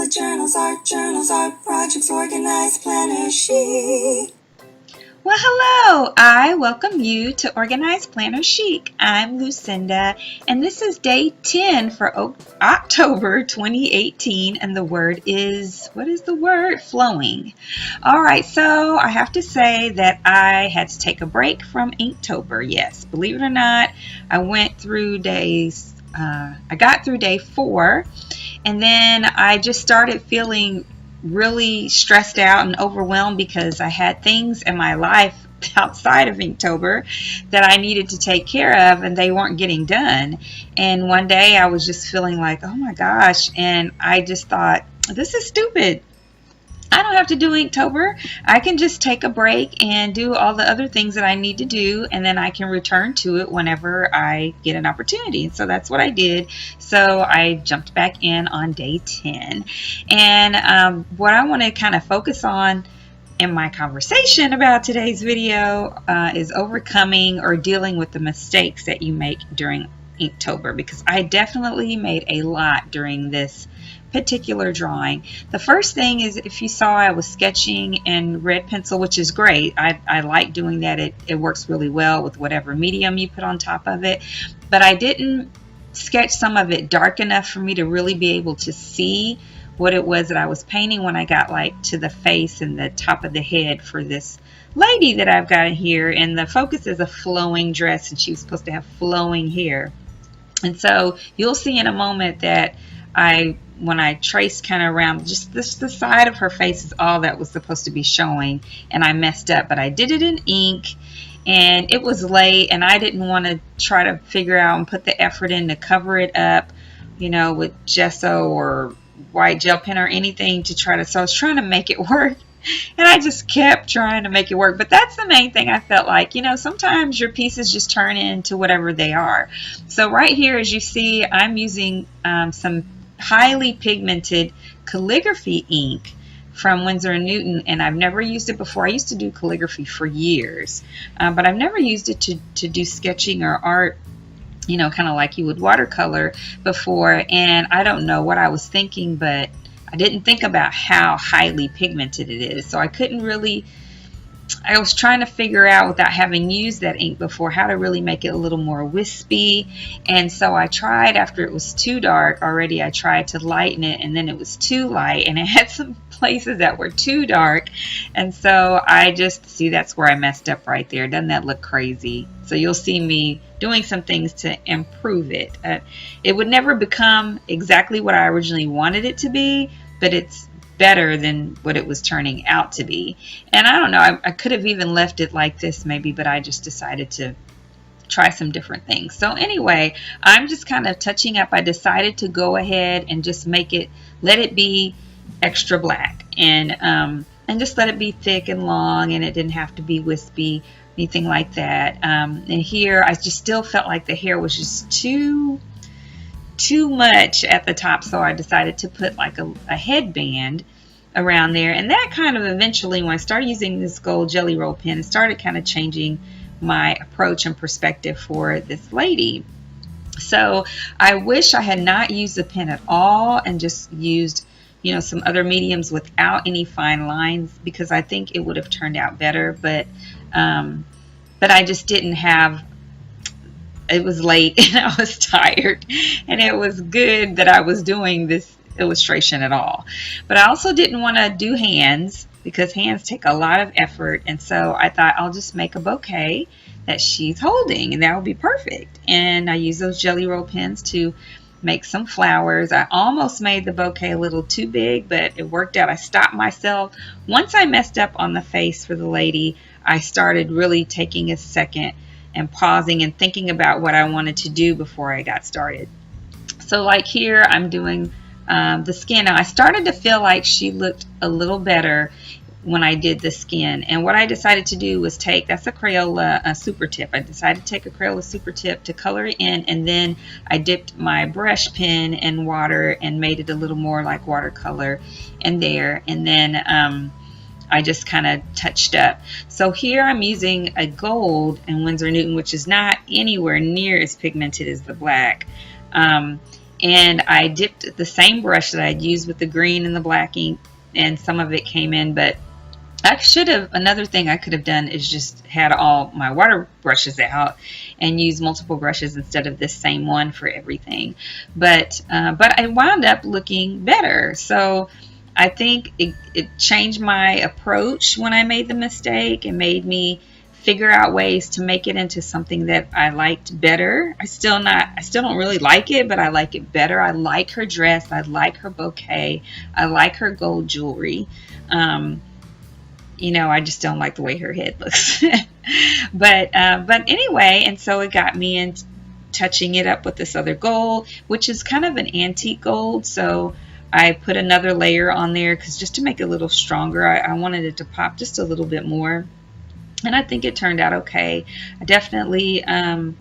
Bullet journals, art projects, organized planner chic. Well, hello! I welcome you to Organized Planner Chic. I'm Lucinda, and this is day 10 for October 2018, and the word is, what is the word? Flowing. All right, so I have to say that I had to take a break from Inktober. Yes, believe it or not, I went through I got through day 4, and then I just started feeling really stressed out and overwhelmed because I had things in my life outside of Inktober that I needed to take care of, and they weren't getting done. And one day I was just feeling like, oh my gosh, and I just thought, this is stupid. I don't have to do Inktober. I can just take a break and do all the other things that I need to do, and then I can return to it whenever I get an opportunity. So that's what I did. So I jumped back in on day 10. And what I want to kind of focus on in my conversation about today's video is overcoming or dealing with the mistakes that you make during Inktober, because I definitely made a lot during this particular drawing. The first thing is, if you saw, I was sketching in red pencil, which is great. I like doing that. It works really well with whatever medium you put on top of it, but I didn't sketch some of it dark enough for me to really be able to see what it was that I was painting when I got like to the face and the top of the head for this lady that I've got here. And the focus is a flowing dress, and she was supposed to have flowing hair. And so you'll see in a moment that when I traced kind of around, just the side of her face is all that was supposed to be showing, and I messed up. But I did it in ink, and it was late, and I didn't want to try to figure out and put the effort in to cover it up, with gesso or white gel pen or anything to try to, so I was trying to make it work. And I just kept trying to make it work. But that's the main thing I felt like, sometimes your pieces just turn into whatever they are. So right here, as you see, I'm using some highly pigmented calligraphy ink from Winsor & Newton, and I've never used it before. I used to do calligraphy for years, but I've never used it to do sketching or art, kind of like you would watercolor before. And I don't know what I was thinking, but I didn't think about how highly pigmented it is. So I was trying to figure out, without having used that ink before, how to really make it a little more wispy. And so I tried, after it was too dark already, I tried to lighten it, and then it was too light, and it had some places that were too dark. And so that's where I messed up right there. Doesn't that look crazy? So you'll see me doing some things to improve it. It would never become exactly what I originally wanted it to be, but it's better than what it was turning out to be. And I don't know, I could have even left it like this maybe, but I just decided to try some different things. So anyway, I'm just kind of touching up. I decided to go ahead and just let it be extra black, and just let it be thick and long, and it didn't have to be wispy, anything like that. And here I just still felt like the hair was just too much at the top, so I decided to put like a headband around there. And that kind of eventually, when I started using this gold jelly roll pen, it started kind of changing my approach and perspective for this lady. So I wish I had not used the pen at all and just used some other mediums without any fine lines, because I think it would have turned out better. But I just didn't have. It was late and I was tired, and it was good that I was doing this illustration at all. But I also didn't want to do hands, because hands take a lot of effort, and so I thought I'll just make a bouquet that she's holding, and that would be perfect. And I used those jelly roll pens to make some flowers. I almost made the bouquet a little too big, but it worked out. I stopped myself. Once I messed up on the face for the lady, I started really taking a second and pausing and thinking about what I wanted to do before I got started. So like here, I'm doing the skin. Now I started to feel like she looked a little better when I did the skin, and what I decided to do was that's a Crayola Super Tip. I decided to take a Crayola Super Tip to color it in, and then I dipped my brush pen in water and made it a little more like watercolor in there, and then I just kind of touched up. So here I'm using a gold in Winsor & Newton, which is not anywhere near as pigmented as the black. and I dipped the same brush that I'd used with the green and the black ink, and some of it came in, but another thing I could have done is just had all my water brushes out and use multiple brushes instead of this same one for everything. But I wound up looking better. So I think it changed my approach when I made the mistake and made me figure out ways to make it into something that I liked better. I still don't really like it, but I like it better. I like her dress. I like her bouquet. I like her gold jewelry. I just don't like the way her head looks. But anyway, and so it got me in touching it up with this other gold, which is kind of an antique gold. So I put another layer on there because just to make it a little stronger, I wanted it to pop just a little bit more. And I think it turned out okay. I definitely had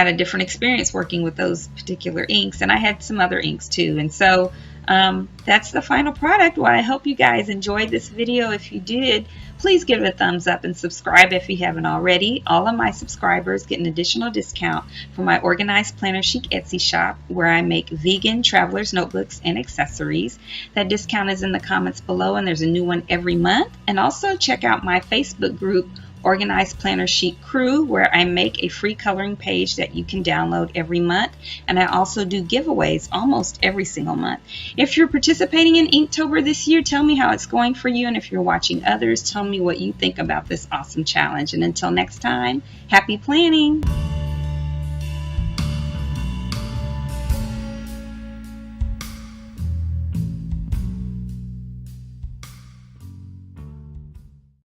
a different experience working with those particular inks, and I had some other inks too. And so that's the final product. Well, I hope you guys enjoyed this video. If you did, please give it a thumbs up and subscribe if you haven't already. All of my subscribers get an additional discount for my Organized Planner Chic Etsy shop, where I make vegan traveler's notebooks and accessories. That discount is in the comments below, and there's a new one every month. And also check out my Facebook group, Organized Planner Chic Crew, where I make a free coloring page that you can download every month, and I also do giveaways almost every single month. If you're participating in Inktober this year, tell me how it's going for you, and if you're watching others, tell me what you think about this awesome challenge. And until next time, happy planning!